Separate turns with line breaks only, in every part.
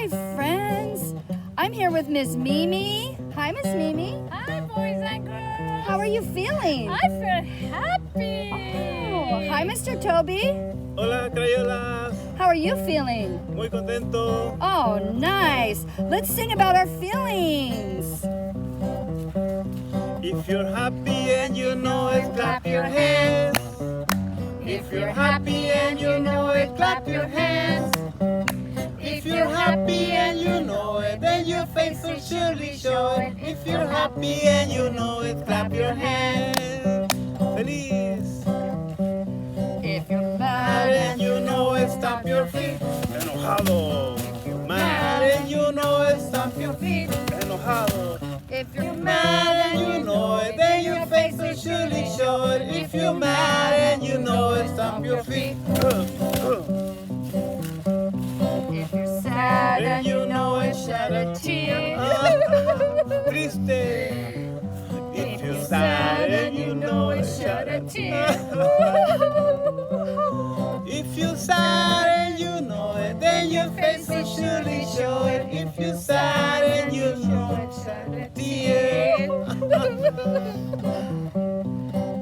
Hi, friends. I'm here with Miss Mimi. Hi, Miss Mimi.
Hi, boys and girls.
How are you feeling?
I feel happy.
Oh, hi, Mr. Toby.
Hola, Crayolas.
How are you feeling?
Muy contento.
Oh, nice. Let's sing about our feelings.
If you're happy and you know it, clap your hands. If you're happy and you know it, clap your hands. If you're happy and you know it, then your face will surely show it. If you're happy and you know it, clap your hands. Feliz.
If you're
Mad and you know it, stomp your feet. Enojado. Mad and you know it, stomp your feet. Enojado.
If you're
Mad and you know it, then your face will surely show it. If you're mad and you know it, stomp your feet.
If you're sad
And you know it, shed a tear. Triste. If you're sad and you know it, shed a tear. If you're sad and you know it, then your face will surely show it. If you're sad and you know it, shed a tear.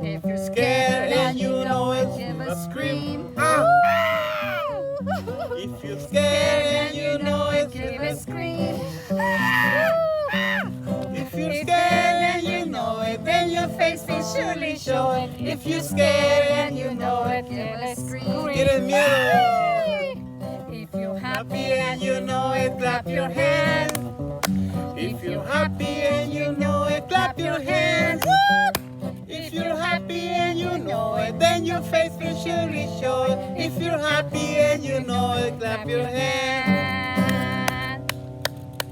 If you're
Scared and you know it,
give
a
a
scream.
scream.
If you're scared and you know it,
Give a scream.
If you're scared and you know it, then your face will surely show it. If you're scared and you know it,
Give a scream.
tienes miedo.
If you're
Happy and you know it, clap your hands. If you're happy and you know it, clap your hands. If you're happy and you know it, then your face will surely show it. If you're happy and you know it, clap your hands.